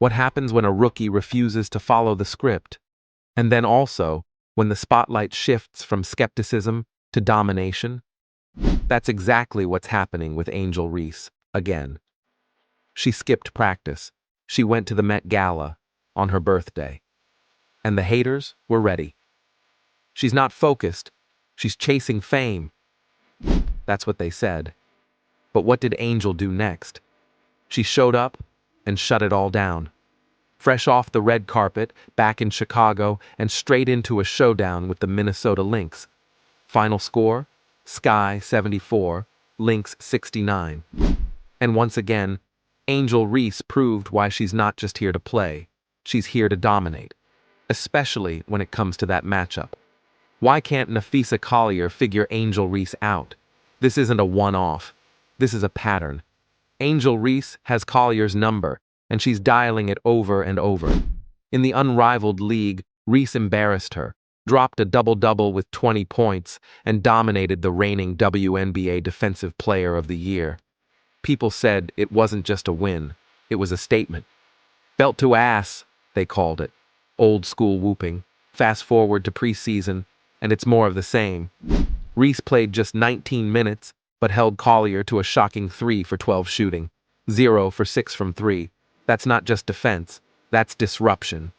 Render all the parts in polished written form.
What happens when a rookie refuses to follow the script? And then also, when the spotlight shifts from skepticism to domination? That's exactly what's happening with Angel Reese, again. She skipped practice. She went to the Met Gala on her birthday. And the haters were ready. She's not focused. She's chasing fame. That's what they said. But what did Angel do next? She showed up and shut it all down. Fresh off the red carpet, back in Chicago, and straight into a showdown with the Minnesota Lynx. Final score? Sky 74, Lynx 69. And once again, Angel Reese proved why she's not just here to play. She's here to dominate. Especially when it comes to that matchup. Why can't Napheesa Collier figure Angel Reese out? This isn't a one-off. This is a pattern. Angel Reese has Collier's number, and she's dialing it over and over. In the unrivaled league, Reese embarrassed her, dropped a double-double with 20 points, and dominated the reigning WNBA Defensive Player of the Year. People said it wasn't just a win, it was a statement. Belt to ass, they called it. Old school whooping. Fast forward to preseason, and it's more of the same. Reese played just 19 minutes, but held Collier to a shocking 3 for 12 shooting. 0 for 6 from 3. That's not just defense, that's disruption.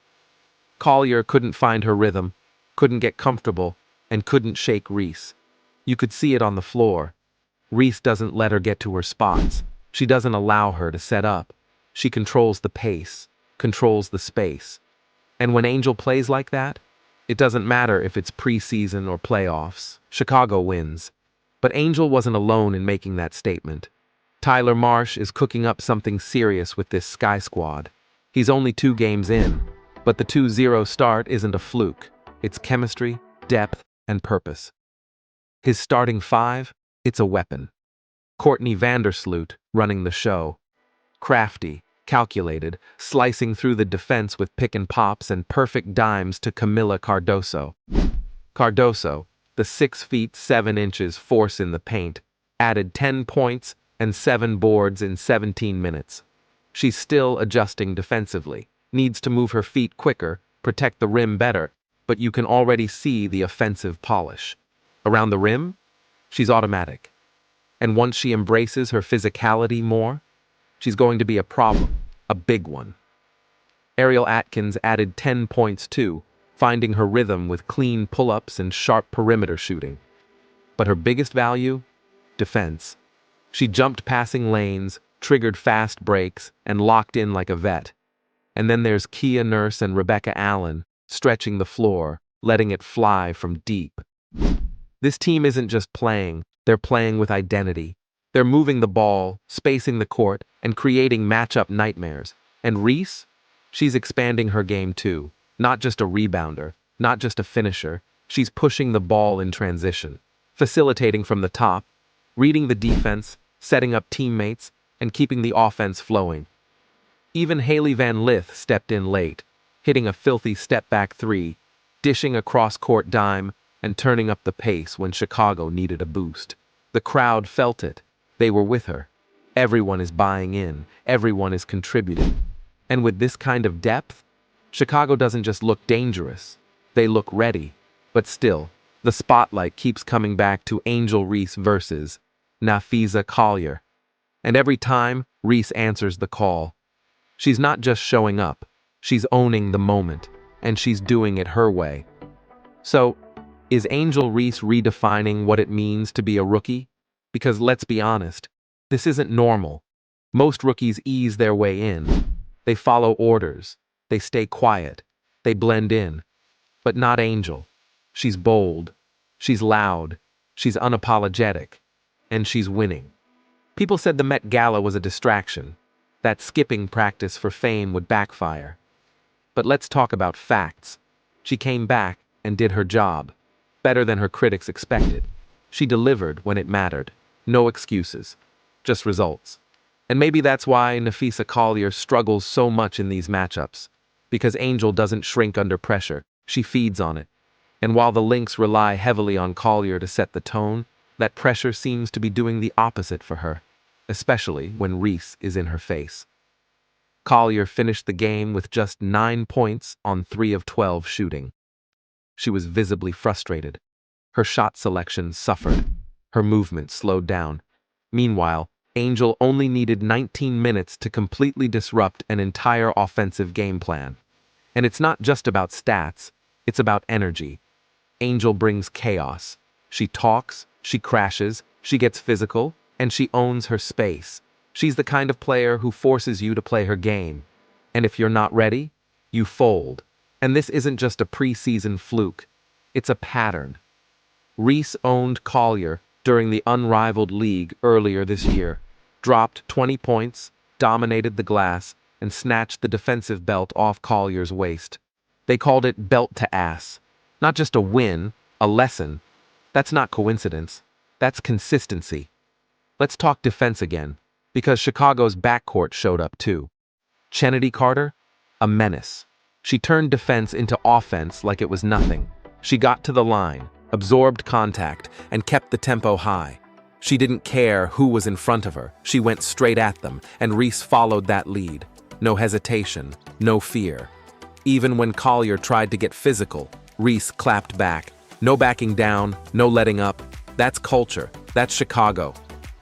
Collier couldn't find her rhythm, couldn't get comfortable, and couldn't shake Reese. You could see it on the floor. Reese doesn't let her get to her spots. She doesn't allow her to set up. She controls the pace, controls the space. And when Angel plays like that, it doesn't matter if it's preseason or playoffs. Chicago wins. But Angel wasn't alone in making that statement. Tyler Marsh is cooking up something serious with this Sky squad. He's only 2 games in, but the 2-0 start isn't a fluke. It's chemistry, depth, and purpose. His starting 5, it's a weapon. Courtney Vandersloot running the show. Crafty, calculated, slicing through the defense with pick and pops and perfect dimes to Camilla Cardoso. Cardoso, the 6 feet 7 inches force in the paint, added 10 points and 7 boards in 17 minutes. She's still adjusting defensively, needs to move her feet quicker, protect the rim better, but you can already see the offensive polish. Around the rim, she's automatic. And once she embraces her physicality more, she's going to be a problem, a big one. Atkins added 10 points too, finding her rhythm with clean pull-ups and sharp perimeter shooting. But her biggest value? Defense. She jumped passing lanes, triggered fast breaks, and locked in like a vet. And then there's Kia Nurse and Rebecca Allen, stretching the floor, letting it fly from deep. This team isn't just playing, they're playing with identity. They're moving the ball, spacing the court, and creating matchup nightmares. And Reese? She's expanding her game too. Not just a rebounder, not just a finisher. She's pushing the ball in transition, facilitating from the top, reading the defense, setting up teammates, and keeping the offense flowing. Even Hailey Van Lith stepped in late, hitting a filthy step-back 3, dishing a cross-court dime, and turning up the pace when Chicago needed a boost. The crowd felt it. They were with her. Everyone is buying in. Everyone is contributing. And with this kind of depth, Chicago doesn't just look dangerous. They look ready. But still, the spotlight keeps coming back to Angel Reese versus Napheesa Collier. And every time, Reese answers the call. She's not just showing up. She's owning the moment. And she's doing it her way. So, is Angel Reese redefining what it means to be a rookie? Because let's be honest, this isn't normal. Most rookies ease their way in. They follow orders. They stay quiet. They blend in. But not Angel. She's bold. She's loud. She's unapologetic. And she's winning. People said the Met Gala was a distraction. That skipping practice for fame would backfire. But let's talk about facts. She came back and did her job. Better than her critics expected. She delivered when it mattered. No excuses. Just results. And maybe that's why Napheesa Collier struggles so much in these matchups. Because Angel doesn't shrink under pressure. She feeds on it. And while the Lynx rely heavily on Collier to set the tone, that pressure seems to be doing the opposite for her. Especially when Reese is in her face. Collier finished the game with just 9 points on 3 of 12 shooting. She was visibly frustrated. Her shot selection suffered. Her movement slowed down. Meanwhile, Angel only needed 19 minutes to completely disrupt an entire offensive game plan. And it's not just about stats, it's about energy. Angel brings chaos. She talks, she crashes, she gets physical, and she owns her space. She's the kind of player who forces you to play her game. And if you're not ready, you fold. And this isn't just a preseason fluke, it's a pattern. Reese owned Collier during the unrivaled league earlier this year, dropped 20 points, dominated the glass, and snatched the defensive belt off Collier's waist. They called it belt to ass. Not just a win, a lesson. That's not coincidence. That's consistency. Let's talk defense again, because Chicago's backcourt showed up too. Chennedy Carter, a menace. She turned defense into offense like it was nothing. She got to the line, absorbed contact, and kept the tempo high. She didn't care who was in front of her. She went straight at them, and Reese followed that lead. No hesitation, no fear. Even when Collier tried to get physical, Reese clapped back. No backing down, no letting up. That's culture. That's Chicago.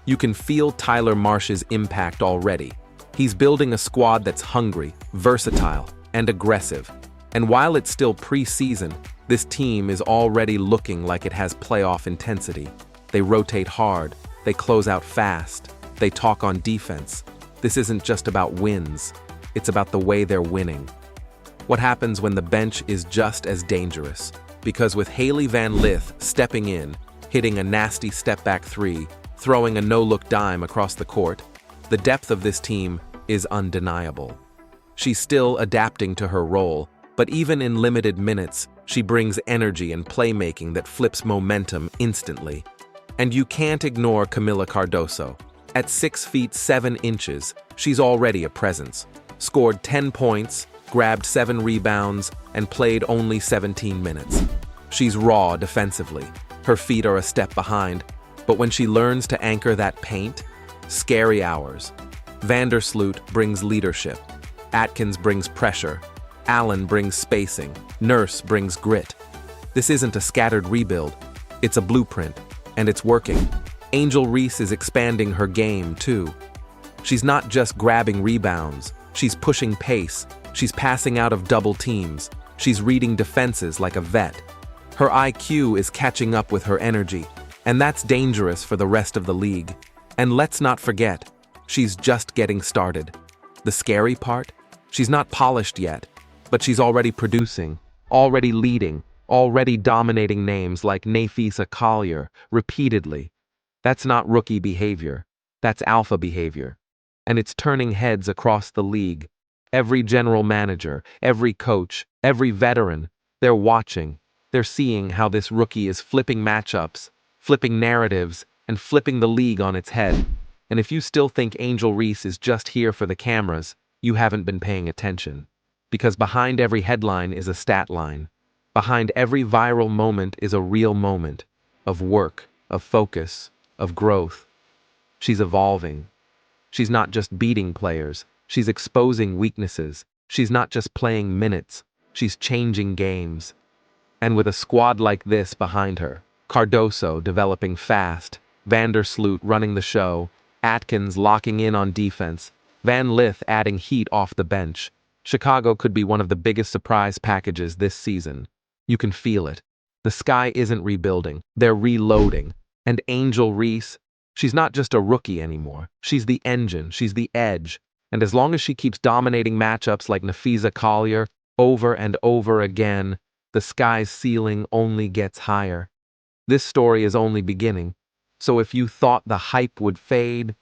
You can feel Tyler Marsh's impact already. He's building a squad that's hungry, versatile, and aggressive. And while it's still preseason, this team is already looking like it has playoff intensity. They rotate hard, they close out fast, they talk on defense. This isn't just about wins, it's about the way they're winning. What happens when the bench is just as dangerous? Because with Hailey Van Lith stepping in, hitting a nasty step-back three, throwing a no-look dime across the court, the depth of this team is undeniable. She's still adapting to her role, but even in limited minutes, she brings energy and playmaking that flips momentum instantly. And you can't ignore Camilla Cardoso. At 6 feet 7 inches, she's already a presence. Scored 10 points, grabbed 7 rebounds, and played only 17 minutes. She's raw defensively. Her feet are a step behind, but when she learns to anchor that paint, scary hours. Vandersloot brings leadership. Atkins brings pressure. Allen brings spacing. Nurse brings grit. This isn't a scattered rebuild. It's a blueprint, and it's working. Angel Reese is expanding her game, too. She's not just grabbing rebounds. She's pushing pace. She's passing out of double teams. She's reading defenses like a vet. Her IQ is catching up with her energy, and that's dangerous for the rest of the league. And let's not forget, she's just getting started. The scary part? She's not polished yet, but she's already producing, already leading, already dominating names like Napheesa Collier repeatedly. That's not rookie behavior. That's alpha behavior. And it's turning heads across the league. Every general manager, every coach, every veteran, they're watching. They're seeing how this rookie is flipping matchups, flipping narratives, and flipping the league on its head. And if you still think Angel Reese is just here for the cameras, you haven't been paying attention. Because behind every headline is a stat line. Behind every viral moment is a real moment of work, of focus, of growth. She's evolving. She's not just beating players. She's exposing weaknesses. She's not just playing minutes. She's changing games. And with a squad like this behind her, Cardoso developing fast, Vandersloot running the show, Atkins locking in on defense, Van Lith adding heat off the bench, Chicago could be one of the biggest surprise packages this season. You can feel it. The sky isn't rebuilding, they're reloading. And Angel Reese, she's not just a rookie anymore. She's the engine, she's the edge. And as long as she keeps dominating matchups like Napheesa Collier over and over again, the sky's ceiling only gets higher. This story is only beginning. So if you thought the hype would fade,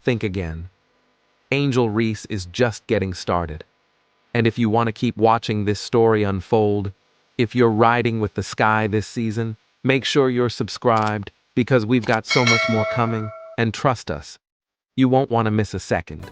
think again. Angel Reese is just getting started. And if you want to keep watching this story unfold, if you're riding with the sky this season, make sure you're subscribed because we've got so much more coming. And trust us, you won't want to miss a second.